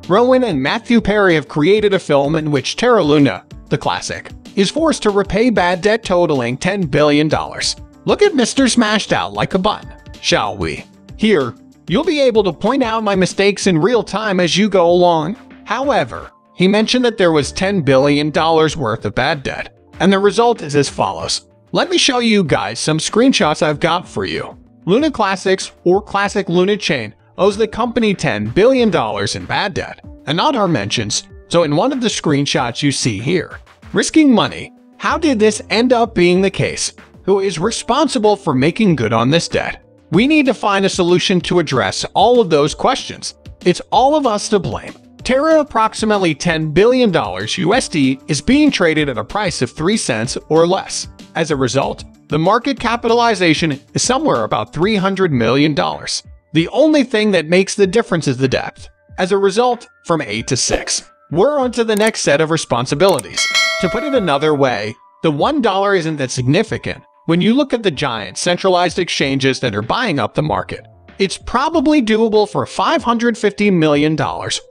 Rowan and Matthew Perry have created a film in which Terra Luna, the classic, is forced to repay bad debt totaling $10 billion. Look at Mr. Smashed Out like a button, shall we? Here, you'll be able to point out my mistakes in real time as you go along. However, he mentioned that there was $10 billion worth of bad debt, and the result is as follows. Let me show you guys some screenshots I've got for you. Luna Classics, or Classic Luna Chain, owes the company $10 billion in bad debt, and not our mentions, so in one of the screenshots you see here. Risking money. How did this end up being the case? Who is responsible for making good on this debt? We need to find a solution to address all of those questions. It's all of us to blame. Terra, approximately $10 billion USD, is being traded at a price of 3 cents or less. As a result, the market capitalization is somewhere about $300 million. The only thing that makes the difference is the depth. As a result, from 8 to 6, we're on to the next set of responsibilities. To put it another way, the $1 isn't that significant when you look at the giant centralized exchanges that are buying up the market. It's probably doable for $550 million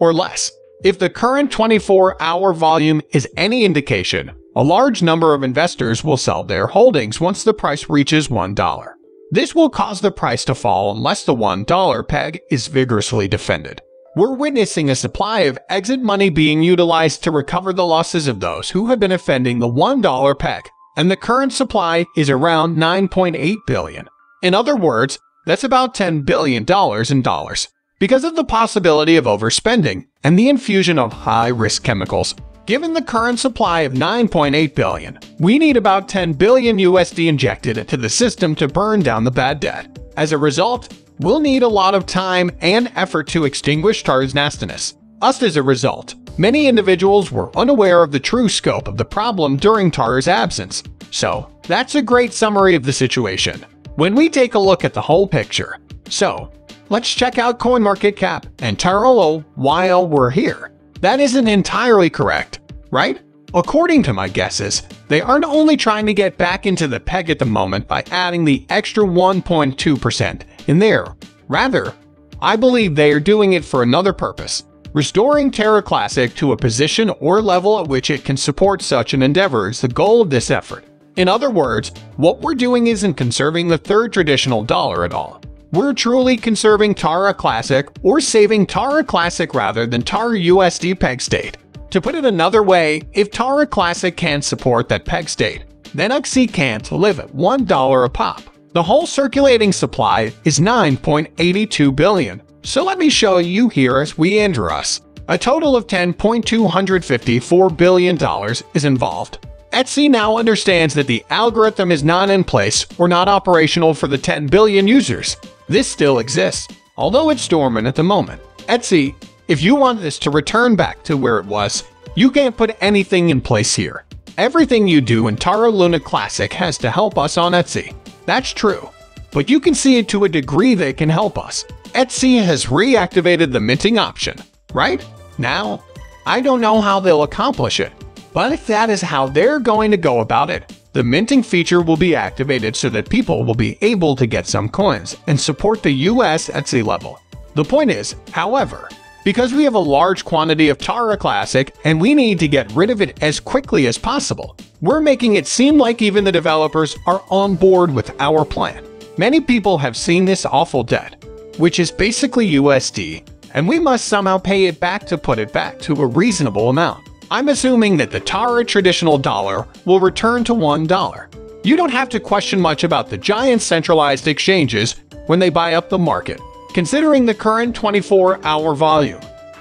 or less. If the current 24-hour volume is any indication, a large number of investors will sell their holdings once the price reaches $1. This will cause the price to fall unless the $1 peg is vigorously defended. We're witnessing a supply of exit money being utilized to recover the losses of those who have been offending the $1 peg, and the current supply is around $9.8 billion. In other words, that's about $10 billion in dollars. Because of the possibility of overspending and the infusion of high-risk chemicals, given the current supply of $9.8 billion, we need about $10 billion USD injected into the system to burn down the bad debt. As a result, we'll need a lot of time and effort to extinguish Terra's nastiness. As a result, many individuals were unaware of the true scope of the problem during Terra's absence. So, that's a great summary of the situation. When we take a look at the whole picture, so, let's check out CoinMarketCap and Terra while we're here. That isn't entirely correct, right? According to my guesses, they aren't only trying to get back into the peg at the moment by adding the extra 1.2% in there. Rather, I believe they are doing it for another purpose, restoring Terra Classic to a position or level at which it can support such an endeavor is the goal of this effort. In other words, what we're doing isn't conserving the third traditional dollar at all. We're truly conserving Terra Classic or saving Terra Classic rather than Terra USD peg state. To put it another way, if Terra Classic can't support that peg state, then UXC can't live at $1 a pop. The whole circulating supply is $9.82 billion. So let me show you here as we enter us. A total of $10.254 billion is involved. Etsy now understands that the algorithm is not in place or not operational for the 10 billion users. This still exists, although it's dormant at the moment. Etsy, if you want this to return back to where it was, you can't put anything in place here. Everything you do in Terra Luna Classic has to help us on Etsy. That's true, but you can see it to a degree that can help us. Etsy has reactivated the minting option, right? Now, I don't know how they'll accomplish it, but if that is how they're going to go about it, the minting feature will be activated so that people will be able to get some coins and support the US Etsy level. The point is, however, because we have a large quantity of Terra Classic and we need to get rid of it as quickly as possible, we're making it seem like even the developers are on board with our plan. Many people have seen this awful debt, which is basically USD, and we must somehow pay it back to put it back to a reasonable amount. I'm assuming that the Terra traditional dollar will return to $1. You don't have to question much about the giant centralized exchanges when they buy up the market. Considering the current 24-hour volume,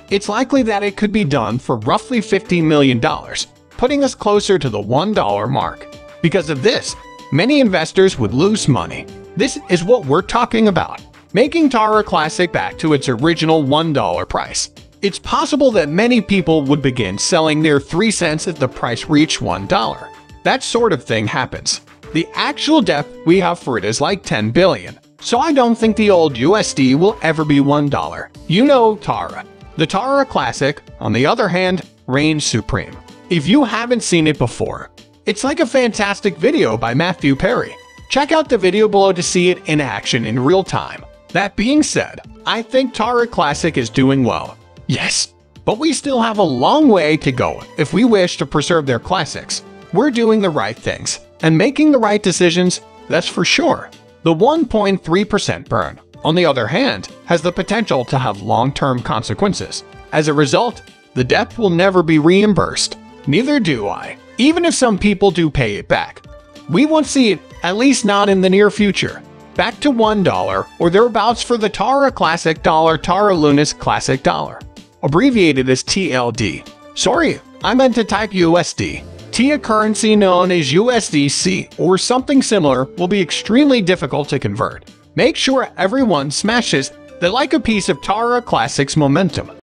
it's likely that it could be done for roughly $50 million, putting us closer to the $1 mark. Because of this, many investors would lose money. This is what we're talking about, making Terra Classic back to its original $1 price. It's possible that many people would begin selling their 3 cents if the price reached $1. That sort of thing happens. The actual depth we have for it is like 10 billion. So I don't think the old USD will ever be $1. You know Terra. The Terra Classic, on the other hand, reigns supreme. If you haven't seen it before, it's like a fantastic video by Matthew Perry. Check out the video below to see it in action in real time. That being said, I think Terra Classic is doing well. Yes, but we still have a long way to go if we wish to preserve their classics. We're doing the right things and making the right decisions, that's for sure. The 1.3% burn, on the other hand, has the potential to have long-term consequences. As a result, the debt will never be reimbursed. Neither do I, even if some people do pay it back. We won't see it, at least not in the near future. Back to $1 or thereabouts for the Terra Classic Dollar, Terra Luna's Classic Dollar, abbreviated as TLD. Sorry, I meant to type USD. A currency known as USDC or something similar will be extremely difficult to convert. Make sure everyone smashes the like a piece of Terra Classic's momentum.